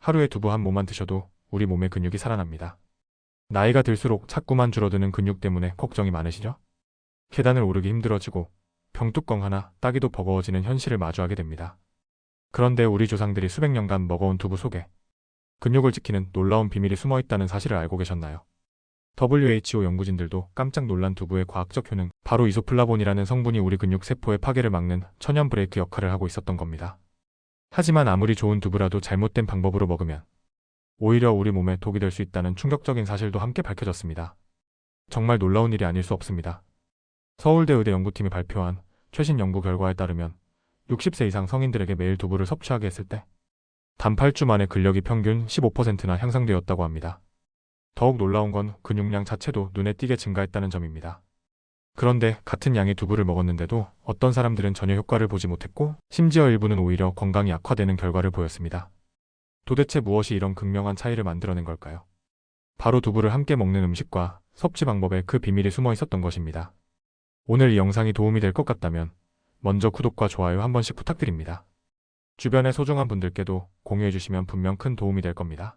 하루에 두부 한 모만 드셔도 우리 몸의 근육이 살아납니다. 나이가 들수록 자꾸만 줄어드는 근육 때문에 걱정이 많으시죠? 계단을 오르기 힘들어지고 병뚜껑 하나 따기도 버거워지는 현실을 마주하게 됩니다. 그런데 우리 조상들이 수백 년간 먹어온 두부 속에 근육을 지키는 놀라운 비밀이 숨어 있다는 사실을 알고 계셨나요? WHO 연구진들도 깜짝 놀란 두부의 과학적 효능, 바로 이소플라본이라는 성분이 우리 근육 세포의 파괴를 막는 천연 브레이크 역할을 하고 있었던 겁니다. 하지만 아무리 좋은 두부라도 잘못된 방법으로 먹으면 오히려 우리 몸에 독이 될 수 있다는 충격적인 사실도 함께 밝혀졌습니다. 정말 놀라운 일이 아닐 수 없습니다. 서울대 의대 연구팀이 발표한 최신 연구 결과에 따르면 60세 이상 성인들에게 매일 두부를 섭취하게 했을 때 단 8주 만에 근력이 평균 15%나 향상되었다고 합니다. 더욱 놀라운 건 근육량 자체도 눈에 띄게 증가했다는 점입니다. 그런데 같은 양의 두부를 먹었는데도 어떤 사람들은 전혀 효과를 보지 못했고 심지어 일부는 오히려 건강이 악화되는 결과를 보였습니다. 도대체 무엇이 이런 극명한 차이를 만들어낸 걸까요? 바로 두부를 함께 먹는 음식과 섭취 방법에 그 비밀이 숨어 있었던 것입니다. 오늘 이 영상이 도움이 될 것 같다면 먼저 구독과 좋아요 한 번씩 부탁드립니다. 주변의 소중한 분들께도 공유해 주시면 분명 큰 도움이 될 겁니다.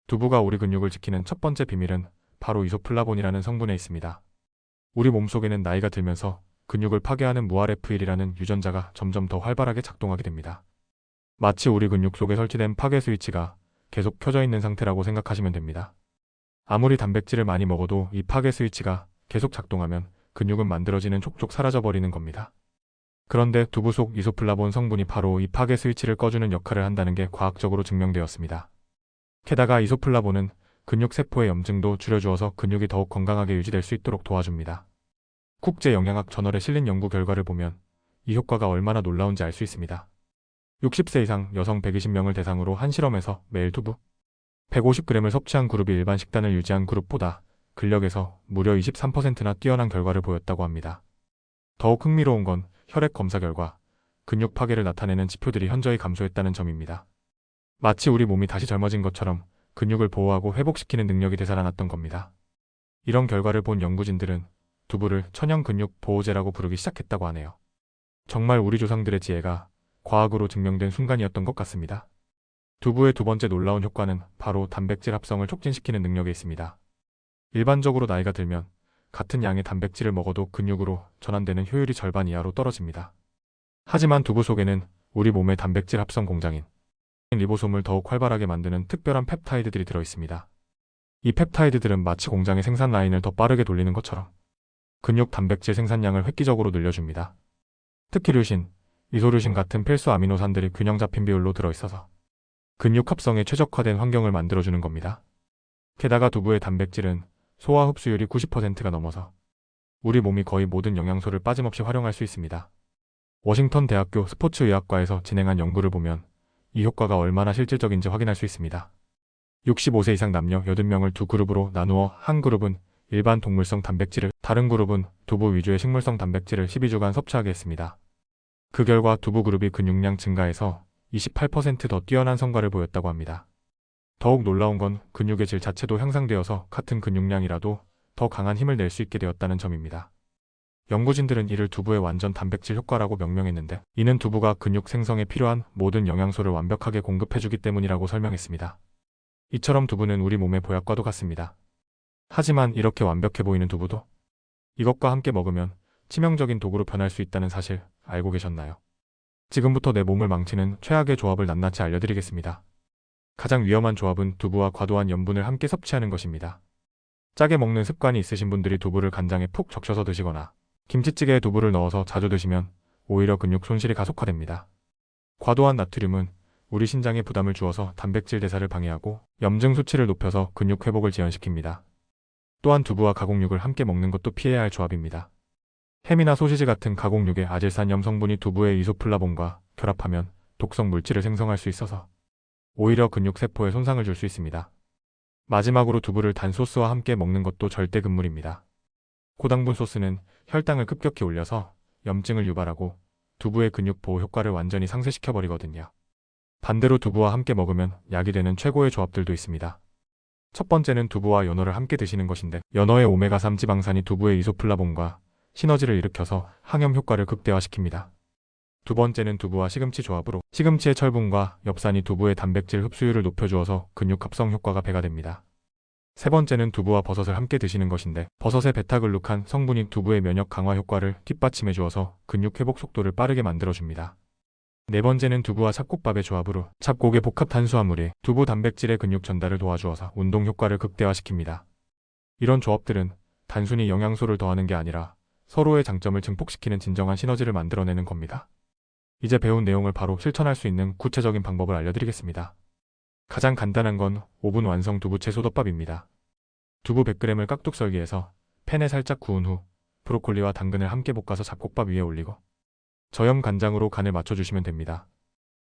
두부가 우리 근육을 지키는 첫 번째 비밀은 바로 이소플라본이라는 성분에 있습니다. 우리 몸속에는 나이가 들면서 근육을 파괴하는 무RF1이라는 유전자가 점점 더 활발하게 작동하게 됩니다. 마치 우리 근육 속에 설치된 파괴 스위치가 계속 켜져 있는 상태라고 생각하시면 됩니다. 아무리 단백질을 많이 먹어도 이 파괴 스위치가 계속 작동하면 근육은 만들어지는 족족 사라져버리는 겁니다. 그런데 두부 속 이소플라본 성분이 바로 이 파괴 스위치를 꺼주는 역할을 한다는 게 과학적으로 증명되었습니다. 게다가 이소플라본은 근육 세포의 염증도 줄여주어서 근육이 더욱 건강하게 유지될 수 있도록 도와줍니다. 국제영양학 저널에 실린 연구 결과를 보면 이 효과가 얼마나 놀라운지 알 수 있습니다. 60세 이상 여성 120명을 대상으로 한 실험에서 매일 두부 150g을 섭취한 그룹이 일반 식단을 유지한 그룹보다 근력에서 무려 23%나 뛰어난 결과를 보였다고 합니다. 더욱 흥미로운 건 혈액 검사 결과 근육 파괴를 나타내는 지표들이 현저히 감소했다는 점입니다. 마치 우리 몸이 다시 젊어진 것처럼 근육을 보호하고 회복시키는 능력이 되살아났던 겁니다. 이런 결과를 본 연구진들은 두부를 천연 근육 보호제라고 부르기 시작했다고 하네요. 정말 우리 조상들의 지혜가 과학으로 증명된 순간이었던 것 같습니다. 두부의 두 번째 놀라운 효과는 바로 단백질 합성을 촉진시키는 능력에 있습니다. 일반적으로 나이가 들면 같은 양의 단백질을 먹어도 근육으로 전환되는 효율이 절반 이하로 떨어집니다. 하지만 두부 속에는 우리 몸의 단백질 합성 공장인 리보솜을 더욱 활발하게 만드는 특별한 펩타이드들이 들어있습니다. 이 펩타이드들은 마치 공장의 생산 라인을 더 빠르게 돌리는 것처럼 근육 단백질 생산량을 획기적으로 늘려줍니다. 특히 류신, 이소류신 같은 필수 아미노산들이 균형 잡힌 비율로 들어있어서 근육 합성에 최적화된 환경을 만들어주는 겁니다. 게다가 두부의 단백질은 소화 흡수율이 90%가 넘어서 우리 몸이 거의 모든 영양소를 빠짐없이 활용할 수 있습니다. 워싱턴 대학교 스포츠의학과에서 진행한 연구를 보면 이 효과가 얼마나 실질적인지 확인할 수 있습니다. 65세 이상 남녀 80명을 두 그룹으로 나누어 한 그룹은 일반 동물성 단백질을, 다른 그룹은 두부 위주의 식물성 단백질을 12주간 섭취하게 했습니다. 그 결과 두부 그룹이 근육량 증가해서 28% 더 뛰어난 성과를 보였다고 합니다. 더욱 놀라운 건 근육의 질 자체도 향상되어서 같은 근육량이라도 더 강한 힘을 낼 수 있게 되었다는 점입니다. 연구진들은 이를 두부의 완전 단백질 효과라고 명명했는데, 이는 두부가 근육 생성에 필요한 모든 영양소를 완벽하게 공급해주기 때문이라고 설명했습니다. 이처럼 두부는 우리 몸의 보약과도 같습니다. 하지만 이렇게 완벽해 보이는 두부도 이것과 함께 먹으면 치명적인 독으로 변할 수 있다는 사실 알고 계셨나요? 지금부터 내 몸을 망치는 최악의 조합을 낱낱이 알려드리겠습니다. 가장 위험한 조합은 두부와 과도한 염분을 함께 섭취하는 것입니다. 짜게 먹는 습관이 있으신 분들이 두부를 간장에 푹 적셔서 드시거나 김치찌개에 두부를 넣어서 자주 드시면 오히려 근육 손실이 가속화됩니다. 과도한 나트륨은 우리 신장에 부담을 주어서 단백질 대사를 방해하고 염증 수치를 높여서 근육 회복을 지연시킵니다. 또한 두부와 가공육을 함께 먹는 것도 피해야 할 조합입니다. 햄이나 소시지 같은 가공육의 아질산염 성분이 두부의 이소플라본과 결합하면 독성 물질을 생성할 수 있어서 오히려 근육 세포에 손상을 줄 수 있습니다. 마지막으로 두부를 단 소스와 함께 먹는 것도 절대 금물입니다. 고당분 소스는 혈당을 급격히 올려서 염증을 유발하고 두부의 근육 보호 효과를 완전히 상쇄시켜버리거든요. 반대로 두부와 함께 먹으면 약이 되는 최고의 조합들도 있습니다. 첫 번째는 두부와 연어를 함께 드시는 것인데, 연어의 오메가3 지방산이 두부의 이소플라본과 시너지를 일으켜서 항염 효과를 극대화시킵니다. 두 번째는 두부와 시금치 조합으로 시금치의 철분과 엽산이 두부의 단백질 흡수율을 높여주어서 근육 합성 효과가 배가 됩니다. 세 번째는 두부와 버섯을 함께 드시는 것인데 버섯의 베타글루칸 성분이 두부의 면역 강화 효과를 뒷받침해 주어서 근육 회복 속도를 빠르게 만들어줍니다. 네 번째는 두부와 잡곡밥의 조합으로 잡곡의 복합 탄수화물이 두부 단백질의 근육 전달을 도와주어서 운동 효과를 극대화시킵니다. 이런 조합들은 단순히 영양소를 더하는 게 아니라 서로의 장점을 증폭시키는 진정한 시너지를 만들어내는 겁니다. 이제 배운 내용을 바로 실천할 수 있는 구체적인 방법을 알려드리겠습니다. 가장 간단한 건 오븐 완성 두부채 소덮밥입니다. 두부 100g을 깍둑 썰기해서 팬에 살짝 구운 후 브로콜리와 당근을 함께 볶아서 잡곡밥 위에 올리고 저염 간장으로 간을 맞춰주시면 됩니다.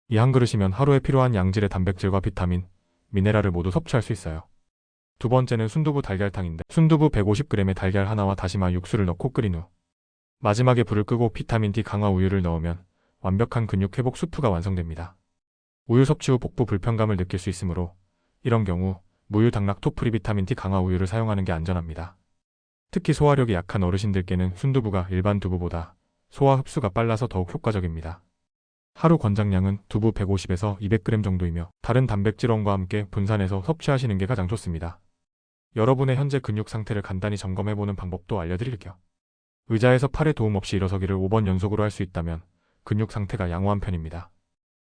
이 한 그릇이면 하루에 필요한 양질의 단백질과 비타민, 미네랄을 모두 섭취할 수 있어요. 두 번째는 순두부 달걀탕인데 순두부 150g의 달걀 하나와 다시마 육수를 넣고 끓인 후 마지막에 불을 끄고 비타민 D 강화 우유를 넣으면 완벽한 근육 회복 수프가 완성됩니다. 우유 섭취 후 복부 불편감을 느낄 수 있으므로 이런 경우 무유 당락토프리 비타민 D 강화 우유를 사용하는 게 안전합니다. 특히 소화력이 약한 어르신들께는 순두부가 일반 두부보다 소화 흡수가 빨라서 더욱 효과적입니다. 하루 권장량은 두부 150에서 200g 정도이며 다른 단백질원과 함께 분산해서 섭취하시는 게 가장 좋습니다. 여러분의 현재 근육 상태를 간단히 점검해보는 방법도 알려드릴게요. 의자에서 팔에 도움 없이 일어서기를 5번 연속으로 할 수 있다면 근육 상태가 양호한 편입니다.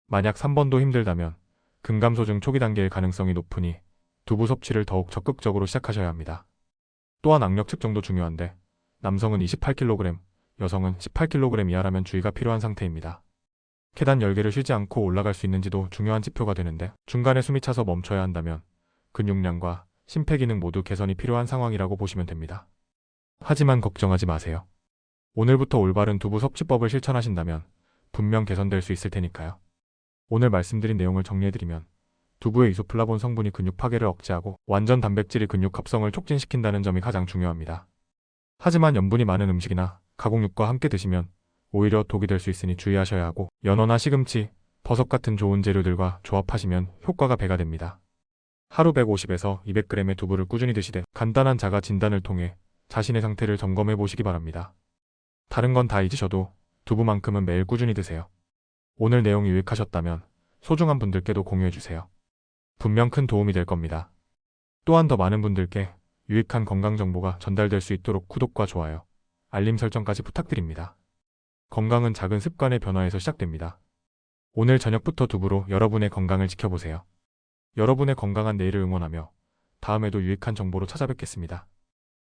만약 3번도 힘들다면 근감소증 초기 단계일 가능성이 높으니 두부 섭취를 더욱 적극적으로 시작하셔야 합니다. 또한 악력 측정도 중요한데 남성은 28kg, 여성은 18kg 이하라면 주의가 필요한 상태입니다. 계단 10개를 쉬지 않고 올라갈 수 있는지도 중요한 지표가 되는데 중간에 숨이 차서 멈춰야 한다면 근육량과 심폐기능 모두 개선이 필요한 상황이라고 보시면 됩니다. 하지만 걱정하지 마세요. 오늘부터 올바른 두부 섭취법을 실천하신다면 분명 개선될 수 있을 테니까요. 오늘 말씀드린 내용을 정리해드리면 두부의 이소플라본 성분이 근육 파괴를 억제하고 완전 단백질이 근육 합성을 촉진시킨다는 점이 가장 중요합니다. 하지만 염분이 많은 음식이나 가공육과 함께 드시면 오히려 독이 될 수 있으니 주의하셔야 하고 연어나 시금치, 버섯 같은 좋은 재료들과 조합하시면 효과가 배가 됩니다. 하루 150에서 200g의 두부를 꾸준히 드시되 간단한 자가 진단을 통해 자신의 상태를 점검해 보시기 바랍니다. 다른 건 다 잊으셔도 두부만큼은 매일 꾸준히 드세요. 오늘 내용이 유익하셨다면 소중한 분들께도 공유해주세요. 분명 큰 도움이 될 겁니다. 또한 더 많은 분들께 유익한 건강 정보가 전달될 수 있도록 구독과 좋아요, 알림 설정까지 부탁드립니다. 건강은 작은 습관의 변화에서 시작됩니다. 오늘 저녁부터 두부로 여러분의 건강을 지켜보세요. 여러분의 건강한 내일을 응원하며 다음에도 유익한 정보로 찾아뵙겠습니다.